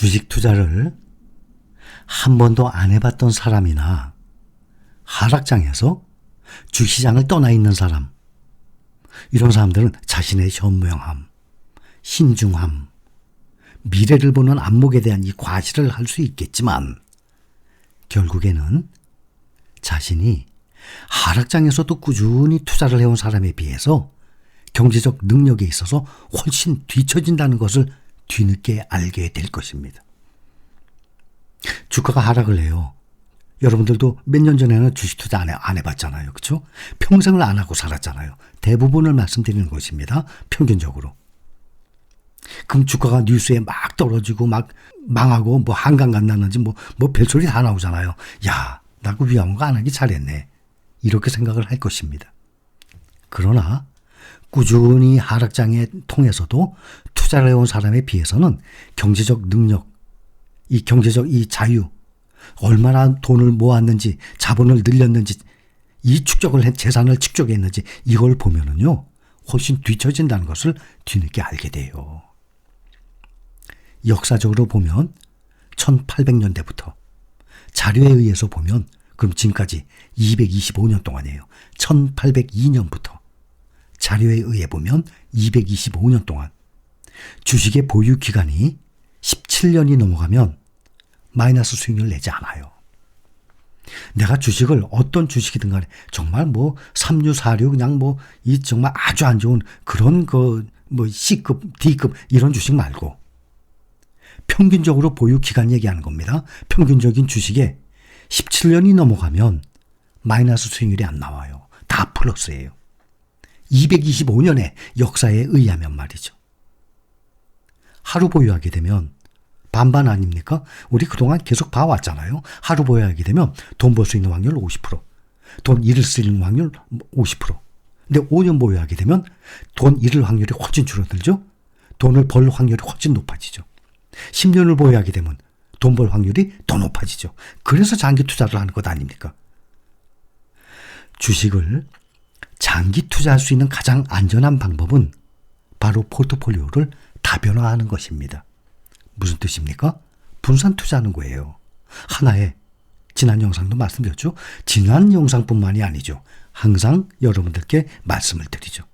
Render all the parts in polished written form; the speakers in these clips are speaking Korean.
주식 투자를 한 번도 안 해봤던 사람이나 하락장에서 주시장을 떠나 있는 사람, 이런 사람들은 자신의 현명함, 신중함, 미래를 보는 안목에 대한 이 과시를 할 수 있겠지만 결국에는 자신이 하락장에서도 꾸준히 투자를 해온 사람에 비해서 경제적 능력에 있어서 훨씬 뒤처진다는 것을 뒤늦게 알게 될 것입니다. 주가가 하락을 해요. 여러분들도 몇 년 전에는 주식 투자 안 해봤잖아요. 그렇죠? 평생을 안 하고 살았잖아요. 대부분을 말씀드리는 것입니다. 평균적으로. 그럼 주가가 뉴스에 막 떨어지고 막 망하고 뭐 한강 간다는지 뭐 별소리 다 나오잖아요. 야, 나 그 위험한 거 안 하기 잘했네. 이렇게 생각을 할 것입니다. 그러나 꾸준히 하락장에 통해서도 투자를 해온 사람에 비해서는 경제적 능력, 이 경제적 이 자유, 얼마나 돈을 모았는지, 자본을 늘렸는지, 이 재산을 축적했는지 이걸 보면은요, 훨씬 뒤처진다는 것을 뒤늦게 알게 돼요. 역사적으로 보면 1800년대부터 자료에 의해서 보면 그럼 지금까지 225년 동안이에요. 1802년부터 자료에 의해 보면 225년 동안 주식의 보유 기간이 17년이 넘어가면 마이너스 수익률을 내지 않아요. 내가 주식을 어떤 주식이든 간에 정말 뭐 3류, 4류 그냥 뭐 이 정말 아주 안 좋은 그런 뭐 C급, D급 이런 주식 말고 평균적으로 보유 기간 얘기하는 겁니다. 평균적인 주식에 17년이 넘어가면 마이너스 수익률이 안 나와요. 다 플러스예요. 225년의 역사에 의하면 말이죠. 하루 보유하게 되면 반반 아닙니까? 우리 그동안 계속 봐왔잖아요. 하루 보유하게 되면 돈 벌 수 있는 확률 50%, 돈 잃을 수 있는 확률 50%. 근데 5년 보유하게 되면 돈 잃을 확률이 훨씬 줄어들죠. 돈을 벌 확률이 훨씬 높아지죠. 10년을 보유하게 되면 돈 벌 확률이 더 높아지죠. 그래서 장기 투자를 하는 것 아닙니까? 주식을 장기 투자할 수 있는 가장 안전한 방법은 바로 포트폴리오를 다변화하는 것입니다. 무슨 뜻입니까? 분산 투자하는 거예요. 하나에 지난 영상도 말씀드렸죠. 지난 영상뿐만이 아니죠. 항상 여러분들께 말씀을 드리죠.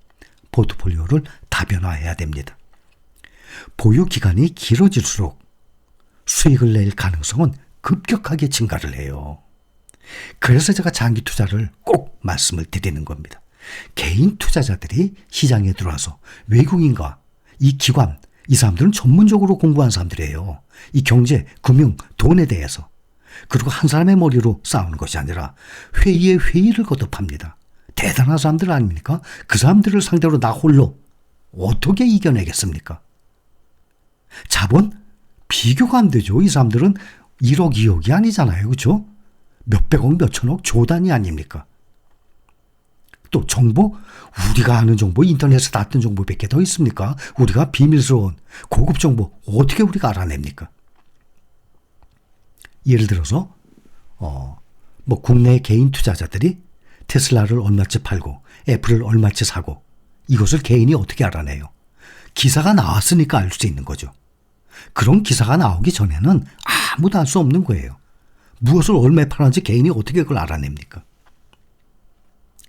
포트폴리오를 다변화해야 됩니다. 보유 기간이 길어질수록 수익을 낼 가능성은 급격하게 증가를 해요. 그래서 제가 장기 투자를 꼭 말씀을 드리는 겁니다. 개인 투자자들이 시장에 들어와서 외국인과 이 기관, 이 사람들은 전문적으로 공부한 사람들이에요. 이 경제, 금융, 돈에 대해서. 그리고 한 사람의 머리로 싸우는 것이 아니라 회의에 회의를 거듭합니다. 대단한 사람들 아닙니까? 그 사람들을 상대로 나 홀로 어떻게 이겨내겠습니까? 자본? 비교가 안 되죠. 이 사람들은 1억, 2억이 아니잖아요. 그렇죠? 몇백억, 몇천억 조 단위 아닙니까? 또 정보? 우리가 아는 정보, 인터넷에 닿던 정보 몇 개 더 있습니까? 우리가 비밀스러운 고급 정보 어떻게 우리가 알아냅니까? 예를 들어서 뭐 국내 개인 투자자들이 테슬라를 얼마치 팔고 애플을 얼마치 사고 이것을 개인이 어떻게 알아내요? 기사가 나왔으니까 알 수 있는 거죠. 그런 기사가 나오기 전에는 아무도 알 수 없는 거예요. 무엇을 얼마에 팔았는지 개인이 어떻게 그걸 알아냅니까?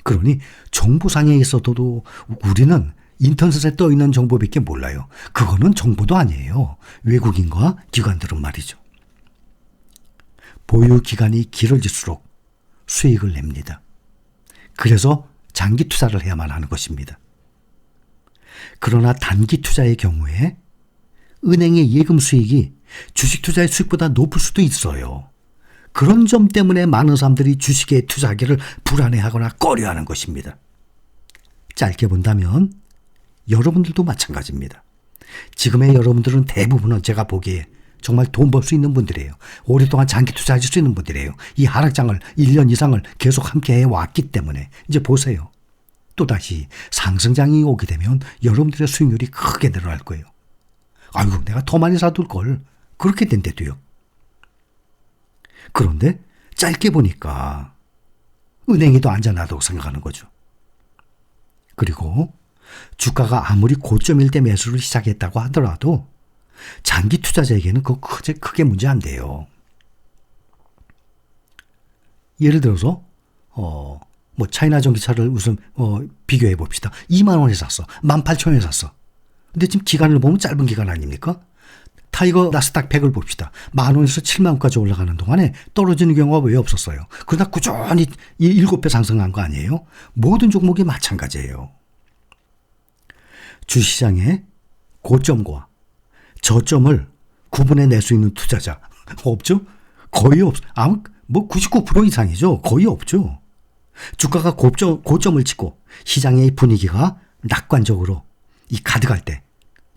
그러니 정보상에 있어도 우리는 인터넷에 떠 있는 정보밖에 몰라요. 그거는 정보도 아니에요. 외국인과 기관들은 말이죠. 보유 기간이 길어질수록 수익을 냅니다. 그래서 장기 투자를 해야만 하는 것입니다. 그러나 단기 투자의 경우에 은행의 예금 수익이 주식 투자의 수익보다 높을 수도 있어요. 그런 점 때문에 많은 사람들이 주식에 투자하기를 불안해하거나 꺼려하는 것입니다. 짧게 본다면 여러분들도 마찬가지입니다. 지금의 여러분들은 대부분은 제가 보기에 정말 돈 벌 수 있는 분들이에요. 오랫동안 장기 투자하실 수 있는 분들이에요. 이 하락장을 1년 이상을 계속 함께 해왔기 때문에 이제 보세요. 또다시 상승장이 오게 되면 여러분들의 수익률이 크게 늘어날 거예요. 아이고 내가 더 많이 사둘 걸. 그렇게 된대도요. 그런데 짧게 보니까 은행이 더 안전하다고 생각하는 거죠. 그리고 주가가 아무리 고점일 때 매수를 시작했다고 하더라도 장기 투자자에게는 그거 크게 문제 안 돼요. 예를 들어서 차이나 전기차를 우선 비교해 봅시다. 2만 원에 샀어. 18,000원에 샀어. 근데 지금 기간을 보면 짧은 기간 아닙니까? 타이거 나스닥 100을 봅시다. 10,000원에서 70,000원까지 올라가는 동안에 떨어지는 경우가 왜 없었어요? 그러다 꾸준히 7배 상승한 거 아니에요? 모든 종목이 마찬가지예요. 주시장의 고점과 저점을 구분해낼 수 있는 투자자 없죠? 거의 없어. 99% 이상이죠. 거의 없죠. 주가가 고점을 찍고 시장의 분위기가 낙관적으로 가득할 때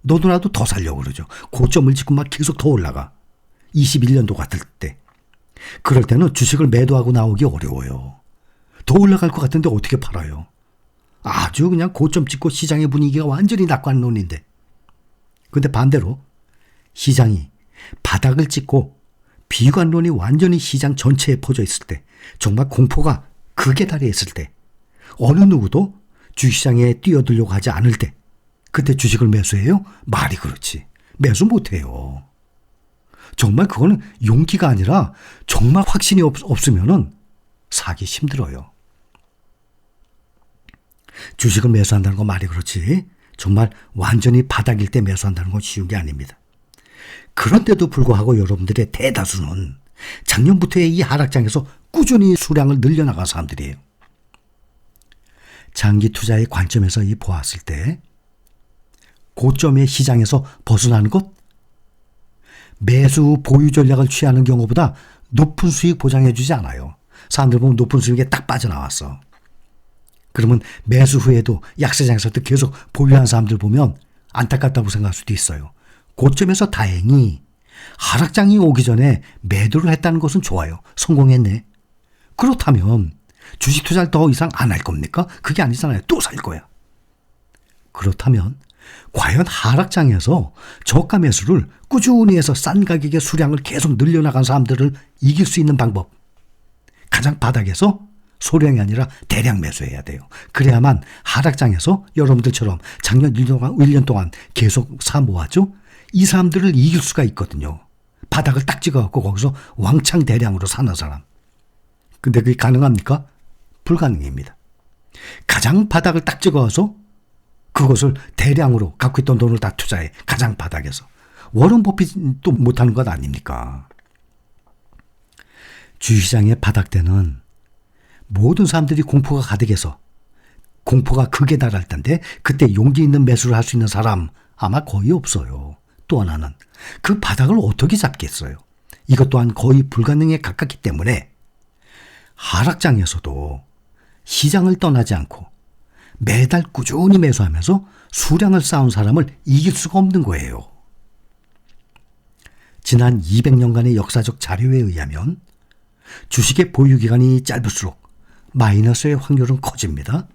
너도나도 더 살려고 그러죠. 고점을 찍고 막 계속 더 올라가. 21년도 같을 때. 그럴 때는 주식을 매도하고 나오기 어려워요. 더 올라갈 것 같은데 어떻게 팔아요? 아주 그냥 고점 찍고 시장의 분위기가 완전히 낙관론인데. 근데 반대로 시장이 바닥을 찍고 비관론이 완전히 시장 전체에 퍼져 있을 때, 정말 공포가 극에 달해 있을 때, 어느 누구도 주식시장에 뛰어들려고 하지 않을 때, 그때 주식을 매수해요? 말이 그렇지. 매수 못해요. 정말 그거는 용기가 아니라 정말 확신이 없으면은 사기 힘들어요. 주식을 매수한다는 건 말이 그렇지. 정말 완전히 바닥일 때 매수한다는 건 쉬운 게 아닙니다. 그런데도 불구하고 여러분들의 대다수는 작년부터의 이 하락장에서 꾸준히 수량을 늘려나간 사람들이에요. 장기 투자의 관점에서 보았을 때 고점의 시장에서 벗어나는 것, 매수 보유 전략을 취하는 경우보다 높은 수익 보장해 주지 않아요. 사람들 보면 높은 수익에 딱 빠져나왔어. 그러면 매수 후에도 약세장에서도 계속 보유한 사람들 보면 안타깝다고 생각할 수도 있어요. 고점에서 다행히 하락장이 오기 전에 매도를 했다는 것은 좋아요. 성공했네. 그렇다면 주식 투자를 더 이상 안 할 겁니까? 그게 아니잖아요. 또 살 거야. 그렇다면 과연 하락장에서 저가 매수를 꾸준히 해서 싼 가격의 수량을 계속 늘려나간 사람들을 이길 수 있는 방법. 가장 바닥에서 소량이 아니라 대량 매수해야 돼요. 그래야만 하락장에서 여러분들처럼 작년 1년 동안 계속 사 모았죠? 이 사람들을 이길 수가 있거든요. 바닥을 딱 찍어갖고 거기서 왕창 대량으로 사는 사람. 근데 그게 가능합니까? 불가능입니다. 가장 바닥을 딱 찍어서 그것을 대량으로 갖고 있던 돈을 다 투자해. 가장 바닥에서. 워런 버핏도 못하는 것 아닙니까? 주식시장의 바닥 때는 모든 사람들이 공포가 가득해서 공포가 극에 달할 텐데 그때 용기 있는 매수를 할 수 있는 사람 아마 거의 없어요. 또 하나는 그 바닥을 어떻게 잡겠어요? 이것 또한 거의 불가능에 가깝기 때문에 하락장에서도 시장을 떠나지 않고 매달 꾸준히 매수하면서 수량을 쌓은 사람을 이길 수가 없는 거예요. 지난 200년간의 역사적 자료에 의하면 주식의 보유기간이 짧을수록 마이너스의 확률은 커집니다.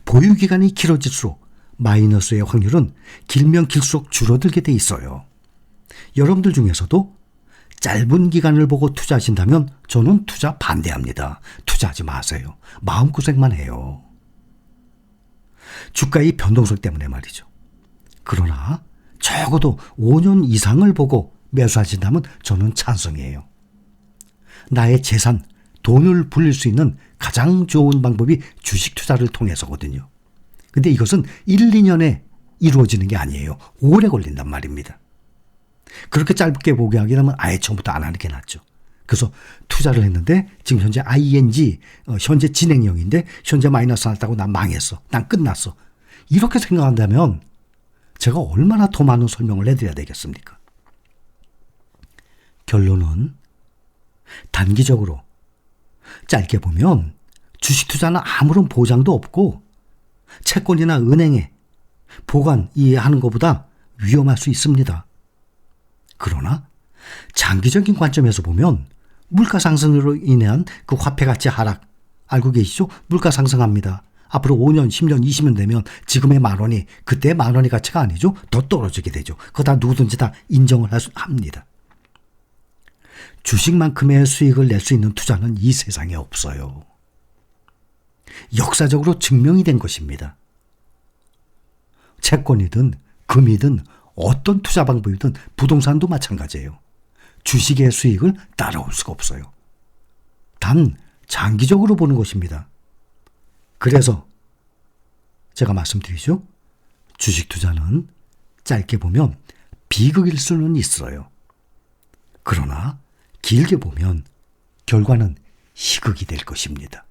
보유기간이 길어질수록 마이너스의 확률은 길면 길수록 줄어들게 돼 있어요. 여러분들 중에서도 짧은 기간을 보고 투자하신다면 저는 투자 반대합니다. 투자하지 마세요. 마음고생만 해요. 주가의 변동성 때문에 말이죠. 그러나 적어도 5년 이상을 보고 매수하신다면 저는 찬성이에요. 나의 재산, 돈을 불릴 수 있는 가장 좋은 방법이 주식 투자를 통해서거든요. 근데 이것은 1, 2년에 이루어지는 게 아니에요. 오래 걸린단 말입니다. 그렇게 짧게 보게 하기라면 아예 처음부터 안 하는 게 낫죠. 그래서 투자를 했는데 지금 현재 ING, 현재 진행형인데 현재 마이너스 났다고 난 망했어. 난 끝났어. 이렇게 생각한다면 제가 얼마나 더 많은 설명을 해드려야 되겠습니까? 결론은 단기적으로 짧게 보면 주식 투자는 아무런 보장도 없고 채권이나 은행에 보관하는 것보다 위험할 수 있습니다. 그러나 장기적인 관점에서 보면 물가 상승으로 인한 그 화폐 가치 하락 알고 계시죠? 물가 상승합니다. 앞으로 5년, 10년, 20년 되면 지금의 10,000원이 그때의 10,000원의 가치가 아니죠. 더 떨어지게 되죠. 그거 다 누구든지 다 인정을 합니다. 주식만큼의 수익을 낼 수 있는 투자는 이 세상에 없어요. 역사적으로 증명이 된 것입니다. 채권이든 금이든 어떤 투자 방법이든 부동산도 마찬가지예요. 주식의 수익을 따라올 수가 없어요. 단 장기적으로 보는 것입니다. 그래서 제가 말씀드리죠. 주식 투자는 짧게 보면 비극일 수는 있어요. 그러나 길게 보면 결과는 희극이 될 것입니다.